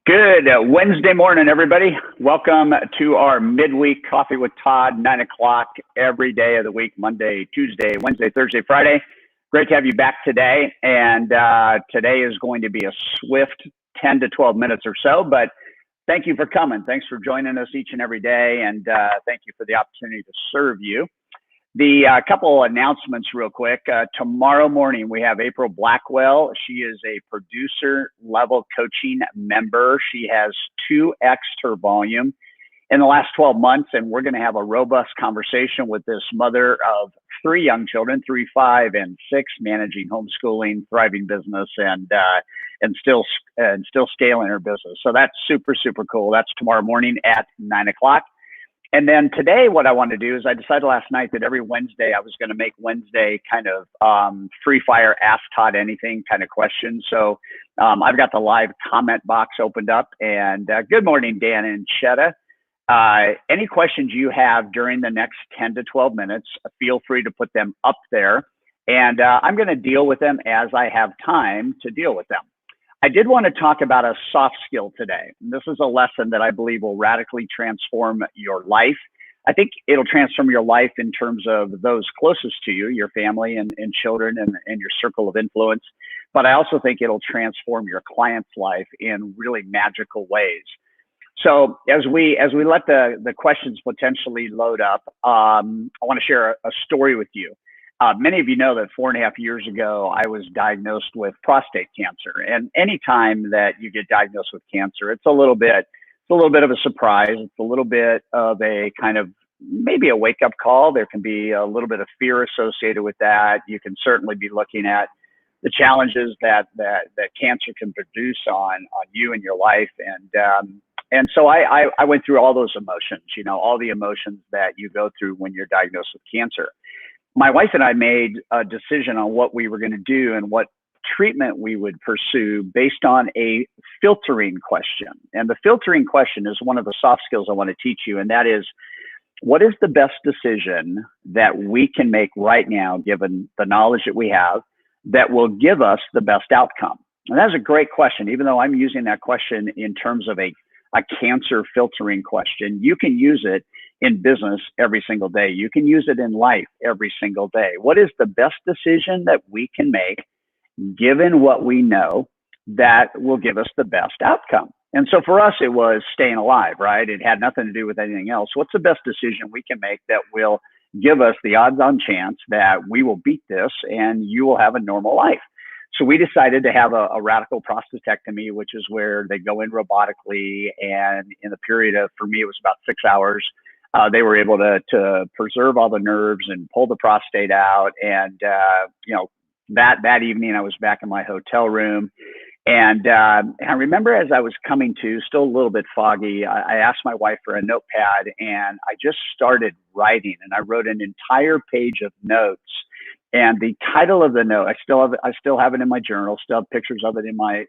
Good Wednesday morning, everybody. Welcome to our midweek coffee with Todd, 9 o'clock every day of the week, Monday, Tuesday, Wednesday, Thursday, Friday. Great to have you back today. And today is going to be a swift 10 to 12 minutes or so, but thank you for coming. Thanks for joining us each and every day. And thank you for the opportunity to serve you. The couple announcemements real quick. Tomorrow morning, we have April Blackwell. She is a producer level coaching member. She has 2x her volume in the last 12 months, and we're going to have a robust conversation with this mother of 3 young children, 3, 5, and 6, managing homeschooling, thriving business, and still scaling her business. So that's super, super cool. That's tomorrow morning at 9 o'clock. And then today, what I want to do is I decided last night that every Wednesday I was going to make Wednesday kind of free fire, ask Todd anything kind of questions. So I've got the live comment box opened up. And good morning, Dan and Chetta. Any questions you have during the next 10 to 12 minutes, feel free to put them up there. And I'm going to deal with them as I have time to deal with them. I did want to talk about a soft skill today. This is a lesson that I believe will radically transform your life. I think it'll transform your life in terms of those closest to you, your family and children and your circle of influence. But I also think it'll transform your client's life in really magical ways. So as we let the questions potentially load up, I want to share a story with you. Many of you know that 4.5 years ago, I was diagnosed with prostate cancer. And anytime that you get diagnosed with cancer, it's a little bit of a surprise. It's a little bit of a kind of maybe a wake up call. There can be a little bit of fear associated with that. You can certainly be looking at the challenges that cancer can produce on you and your life. And so I went through all those emotions, all the emotions that you go through when you're diagnosed with cancer. My wife and I made a decision on what we were going to do and what treatment we would pursue based on a filtering question. And the filtering question is one of the soft skills I want to teach you. And that is, what is the best decision that we can make right now, given the knowledge that we have, that will give us the best outcome? And that's a great question. Even though I'm using that question in terms of a cancer filtering question, you can use it in business every single day. You can use it in life every single day. What is the best decision that we can make, given what we know, that will give us the best outcome? And so for us, it was staying alive, right? It had nothing to do with anything else. What's the best decision we can make that will give us the odds-on chance that we will beat this and you will have a normal life? So we decided to have a radical prostatectomy, which is where they go in robotically. And in the period of, for me, it was about 6 hours. They were able to preserve all the nerves and pull the prostate out. And, that evening I was back in my hotel room. And I remember as I was coming to, still a little bit foggy, I asked my wife for a notepad and I just started writing, and I wrote an entire page of notes. And the title of the note, I still have it in my journal, still have pictures of it in my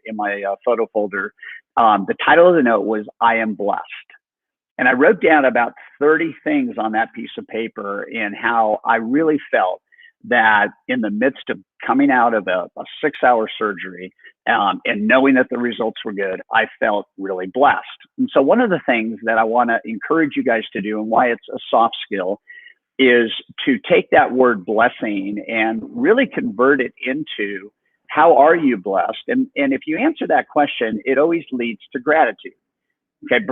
photo folder. The title of the note was, "I am blessed." And I wrote down about 30 things on that piece of paper and how I really felt that in the midst of coming out of a 6-hour surgery and knowing that the results were good, I felt really blessed. And so one of the things that I want to encourage you guys to do, and why it's a soft skill, is to take that word blessing and really convert it into, how are you blessed? And if you answer that question, it always leads to gratitude. Okay,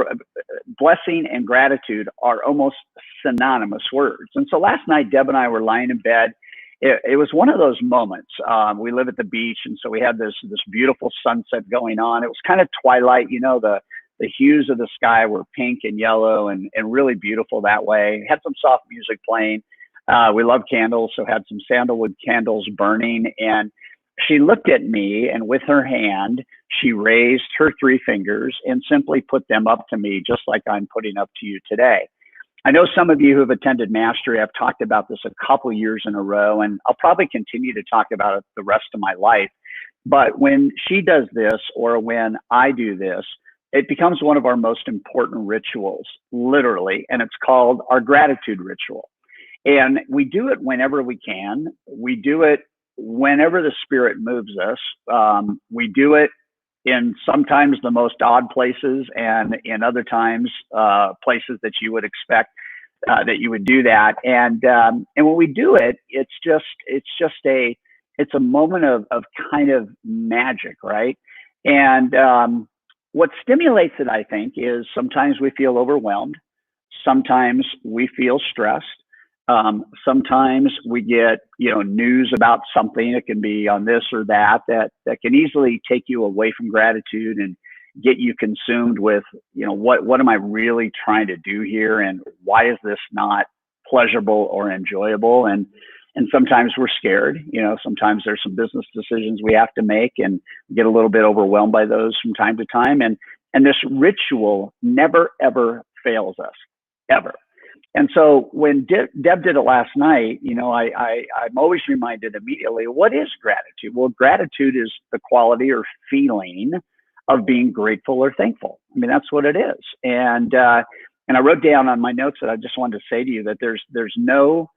blessing and gratitude are almost synonymous words. And so last night, Deb and I were lying in bed. It was one of those moments. We live at the beach, and so we had this beautiful sunset going on. It was kind of twilight, the hues of the sky were pink and yellow and really beautiful that way. Had some soft music playing. We love candles, so had some sandalwood candles burning. And she looked at me, and with her hand, she raised her 3 fingers and simply put them up to me, just like I'm putting up to you today. I know some of you who have attended Mastery, I've talked about this a couple years in a row, and I'll probably continue to talk about it the rest of my life. But when she does this, or when I do this, it becomes one of our most important rituals, literally, and it's called our gratitude ritual. And we do it whenever we can. We do it whenever the spirit moves us. We do it in sometimes the most odd places, and in other times places that you would expect that you would do that. And when we do it, it's a moment of kind of magic, right? And what stimulates it, I think, is sometimes we feel overwhelmed, sometimes we feel stressed. Sometimes we get, news about something. It can be on this or that can easily take you away from gratitude and get you consumed with, what am I really trying to do here, and why is this not pleasurable or enjoyable? And sometimes we're scared. Sometimes there's some business decisions we have to make, and get a little bit overwhelmed by those from time to time. And this ritual never ever fails us, ever. And so when Deb did it last night, I'm always reminded immediately, what is gratitude? Well, gratitude is the quality or feeling of being grateful or thankful. I mean, that's what it is. And I wrote down on my notes that I just wanted to say to you that there's no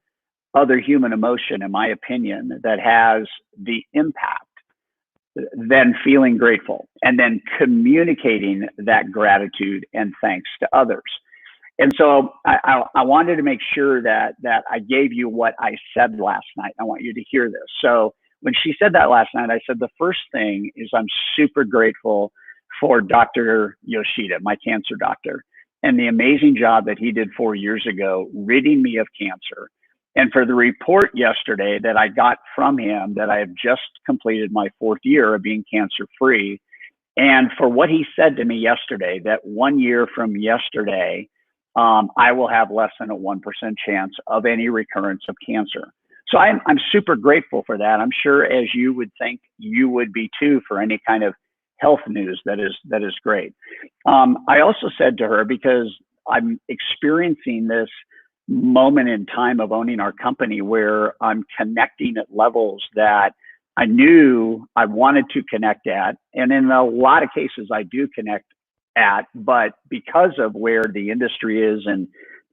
other human emotion, in my opinion, that has the impact than feeling grateful and then communicating that gratitude and thanks to others. And so I wanted to make sure that I gave you what I said last night. I want you to hear this. So when she said that last night, I said, the first thing is I'm super grateful for Dr. Yoshida, my cancer doctor, and the amazing job that he did 4 years ago, ridding me of cancer. And for the report yesterday that I got from him that I have just completed my 4th year of being cancer free. And for what he said to me yesterday, that 1 year from yesterday, I will have less than a 1% chance of any recurrence of cancer. So I'm super grateful for that. I'm sure, as you would think you would be too, for any kind of health news that is great. I also said to her, because I'm experiencing this moment in time of owning our company where I'm connecting at levels that I knew I wanted to connect at. And in a lot of cases, I do connect at, but because of where the industry is and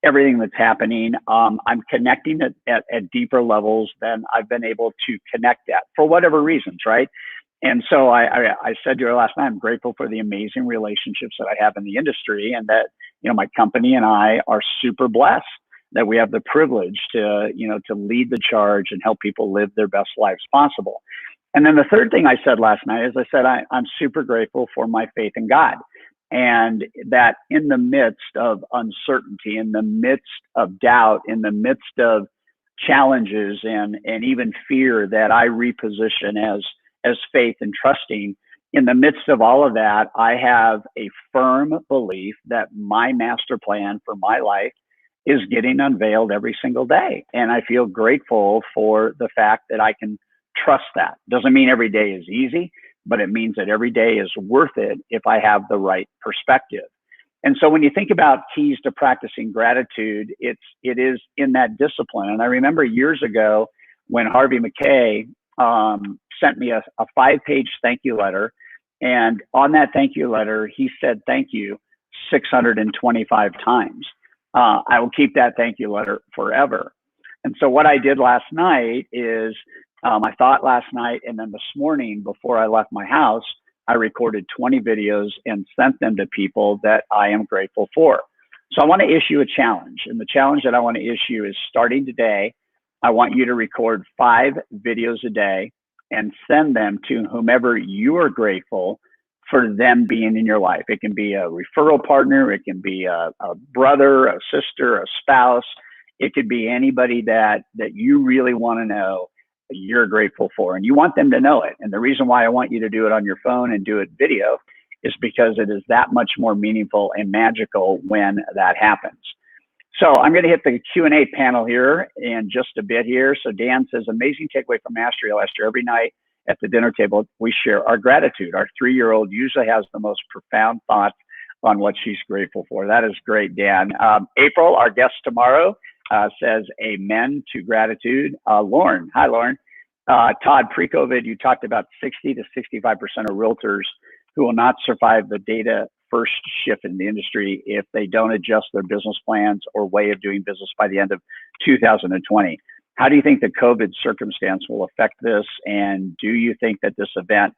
everything that's happening, I'm connecting at deeper levels than I've been able to connect at for whatever reasons, right? And so I said to her last night, I'm grateful for the amazing relationships that I have in the industry, and that, my company and I are super blessed that we have the privilege to lead the charge and help people live their best lives possible. And then the third thing I said last night is I said, I'm super grateful for my faith in God. And that in the midst of uncertainty, in the midst of doubt, in the midst of challenges and even fear, that I reposition as faith and trusting. In the midst of all of that, I have a firm belief that my master plan for my life is getting unveiled every single day. And I feel grateful for the fact that I can trust that. Doesn't mean every day is easy, but it means that every day is worth it if I have the right perspective. And so when you think about keys to practicing gratitude, it is in that discipline. And I remember years ago when Harvey Mackay sent me a 5-page thank you letter. And on that thank you letter, he said thank you 625 times. I will keep that thank you letter forever. And so what I did last night is I thought last night, and then this morning before I left my house, I recorded 20 videos and sent them to people that I am grateful for. So I want to issue a challenge. And the challenge that I want to issue is, starting today, I want you to record 5 videos a day and send them to whomever you are grateful for them being in your life. It can be a referral partner. It can be a brother, a sister, a spouse. It could be anybody that you really want to know you're grateful for, and you want them to know it. And the reason why I want you to do it on your phone and do it video is because it is that much more meaningful and magical when that happens. So I'm going to hit the Q&A panel here in just a bit here. So Dan says, amazing takeaway from Mastery last year. Every night at the dinner table, we share our gratitude. Our 3-year-old usually has the most profound thoughts on what she's grateful for. That is great, Dan. April, our guest tomorrow, says amen to gratitude. Lauren, hi, Lauren. Todd, pre-COVID, you talked about 60 to 65% of realtors who will not survive the data first shift in the industry if they don't adjust their business plans or way of doing business by the end of 2020. How do you think the COVID circumstance will affect this? And do you think that this event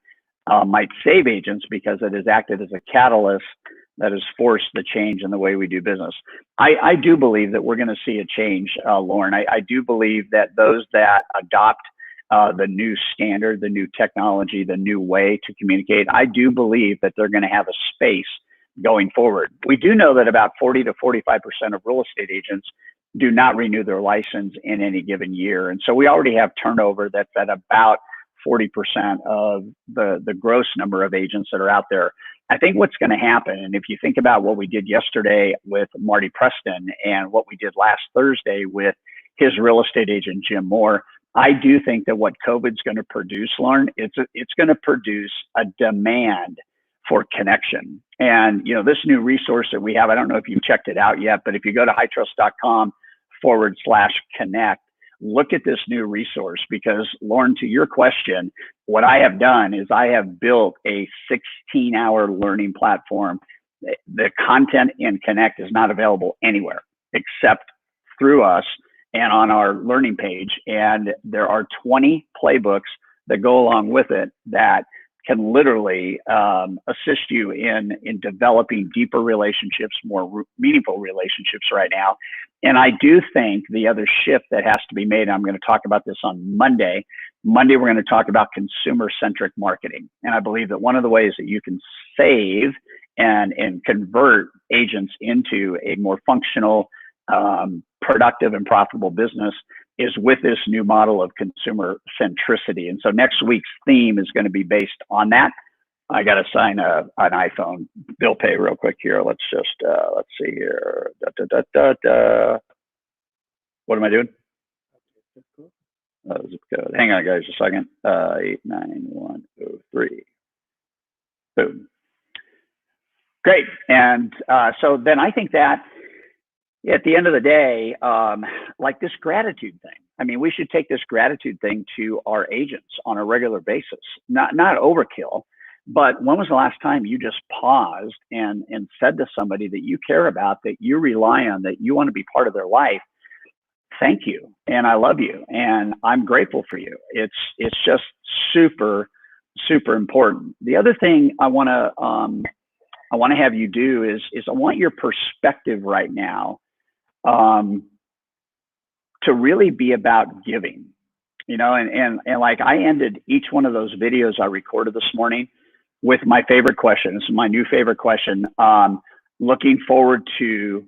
might save agents because it has acted as a catalyst that has forced the change in the way we do business. I do believe that we're going to see a change, Lauren. I do believe that those that adopt the new standard, the new technology, the new way to communicate, I do believe that they're going to have a space going forward. We do know that about 40 to 45% of real estate agents do not renew their license in any given year. And so we already have turnover that's at about 40% of the gross number of agents that are out there. I think what's going to happen, and if you think about what we did yesterday with Marty Preston and what we did last Thursday with his real estate agent, Jim Moore, I do think that what COVID's going to produce, Lauren, it's going to produce a demand for connection. And, you know, this new resource that we have, I don't know if you've checked it out yet, but if you go to hightrust.com/connect, look at this new resource, because Lauren, to your question, what I have done is I have built a 16-hour learning platform. The content in Connect is not available anywhere except through us and on our learning page. And there are 20 playbooks that go along with it that can literally assist you in developing deeper relationships, more meaningful relationships right now. And I do think the other shift that has to be made, and I'm going to talk about this on Monday. Monday, we're going to talk about consumer-centric marketing. And I believe that one of the ways that you can save and convert agents into a more functional, productive and profitable business is with this new model of consumer centricity. And so next week's theme is going to be based on that. I got to sign an iPhone bill pay real quick here. Let's just, let's see here. What am I doing? Zip code. Hang on, guys, a second. 89103. Boom. Great. And so then I think that at the end of the day, like this gratitude thing, I mean, we should take this gratitude thing to our agents on a regular basis, not overkill, but when was the last time you just paused and said to somebody that you care about, that you rely on, that you want to be part of their life, thank you, and I love you, and I'm grateful for you. It's just super, super important. The other thing I want to have you do is I want your perspective right now to really be about giving, you know, and like I ended each one of those videos I recorded this morning with my favorite question. This is my new favorite question. Looking forward to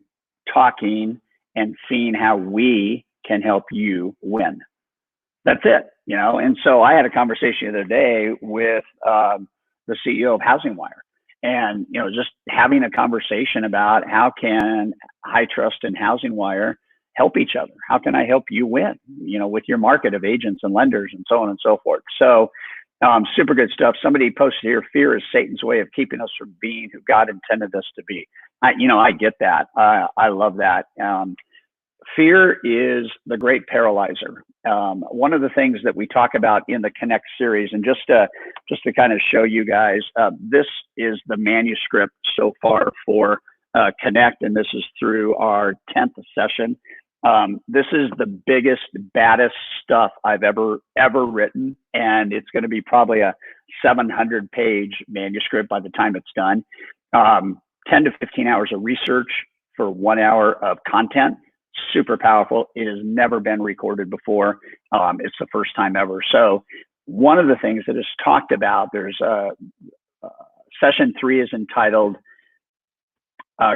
talking and seeing how we can help you win. That's it, you know? And so I had a conversation the other day with the CEO of Housing Wire. And, you know, just having a conversation about how can High Trust and Housing Wire help each other? How can I help you win, you know, with your market of agents and lenders and so on and so forth? So super good stuff. Somebody posted here, fear is Satan's way of keeping us from being who God intended us to be. I get that. I love that. Fear is the great paralyzer. One of the things that we talk about in the Connect series, and just to kind of show you guys, this is the manuscript so far for Connect, and this is through our 10th session. This is the biggest, baddest stuff I've ever written, and it's going to be probably a 700-page manuscript by the time it's done. 10 to 15 hours of research for 1 hour of content. Super powerful. It has never been recorded before. It's the first time ever. So one of the things that is talked about, there's session 3 is entitled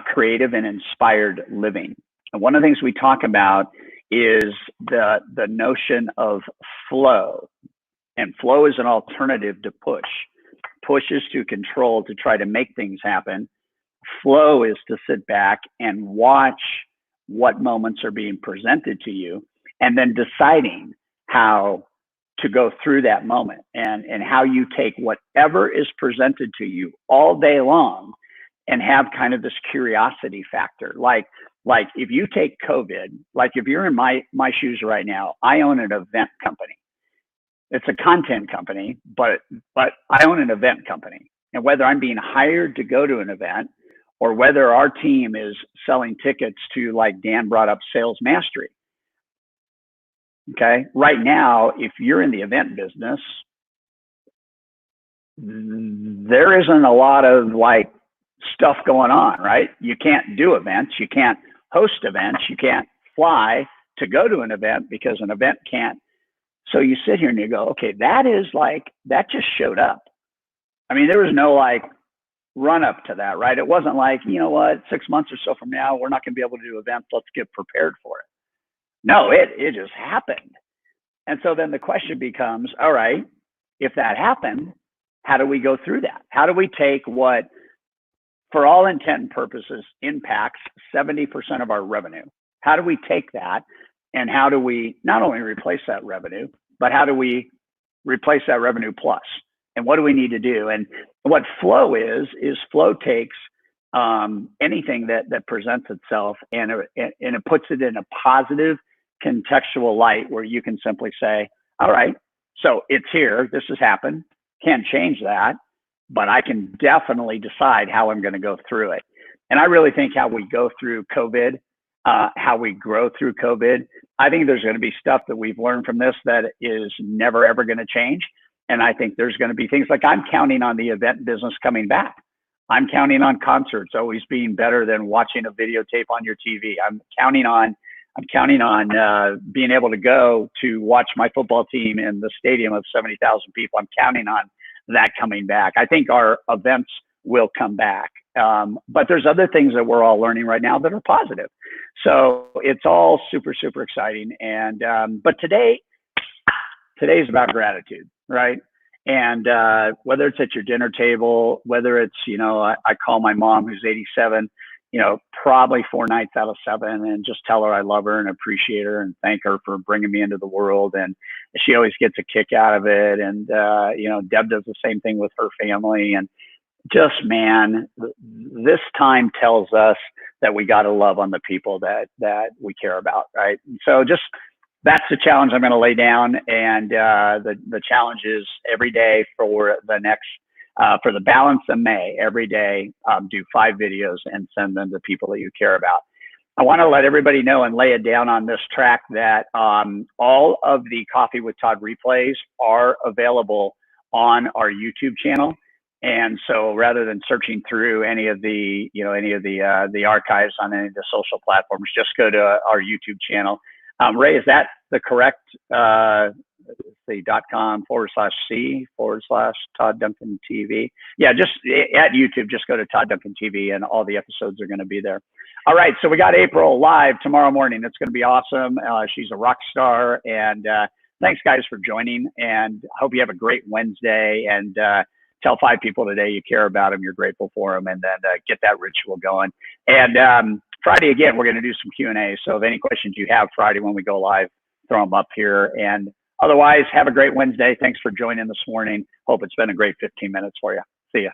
Creative and Inspired Living. And one of the things we talk about is the notion of flow. And flow is an alternative to push. Push is to control, to try to make things happen. Flow is to sit back and watch what moments are being presented to you, and then deciding how to go through that moment, and how you take whatever is presented to you all day long and have kind of this curiosity factor. Like if you take COVID, like if you're in my shoes right now, I own an event company. It's a content company, but I own an event company. And whether I'm being hired to go to an event, or whether our team is selling tickets to, like Dan brought up, sales mastery. Okay. Right now, if you're in the event business, there isn't a lot of like stuff going on, right? You can't do events, you can't host events, you can't fly to go to an event because an event can't. So you sit here and you go, okay, that is like, that just showed up. I mean, there was no like run up to that, right? It wasn't like, you know what, 6 months or so from now, we're not going to be able to do events. Let's get prepared for it. No, it just happened. And so then the question becomes, all right, if that happened, how do we go through that? How do we take what, for all intent and purposes, impacts 70% of our revenue? How do we take that and how do we not only replace that revenue, but how do we replace that revenue plus? And what do we need to do? And what flow is flow takes anything that presents itself and it puts it in a positive contextual light where you can simply say, all right, so it's here, this has happened, can't change that, but I can definitely decide how I'm going to go through it. And I really think how we go through COVID, how we grow through COVID, I think there's going to be stuff that we've learned from this that is never, ever going to change. And I think there's going to be things like I'm counting on the event business coming back. I'm counting on concerts always being better than watching a videotape on your TV. I'm counting on being able to go to watch my football team in the stadium of 70,000 people. I'm counting on that coming back. I think our events will come back. But there's other things that we're all learning right now that are positive. So it's all super, super exciting. And, but today's about gratitude, right? And whether it's at your dinner table, whether it's, I call my mom who's 87, probably 4 nights out of 7 and just tell her I love her and appreciate her and thank her for bringing me into the world. And she always gets a kick out of it. And, Deb does the same thing with her family. And just, man, this time tells us that we got to love on the people that we care about, right? And so just, that's the challenge I'm going to lay down. And the challenge is every day for the next, for the balance of May, every day, do 5 videos and send them to people that you care about. I want to let everybody know and lay it down on this track that all of the Coffee with Todd replays are available on our YouTube channel. And so rather than searching through any of the archives on any of the social platforms, just go to our YouTube channel. Ray, is that the correct, .com/C/Todd Duncan TV? Yeah, just at YouTube, just go to Todd Duncan TV and all the episodes are going to be there. All right, so we got April live tomorrow morning. It's going to be awesome. She's a rock star. And thanks, guys, for joining. And I hope you have a great Wednesday. And tell 5 people today you care about them, you're grateful for them, and then get that ritual going. And Friday, again, we're going to do some Q&A. So if any questions you have Friday when we go live, throw them up here. And otherwise, have a great Wednesday. Thanks for joining this morning. Hope it's been a great 15 minutes for you. See ya.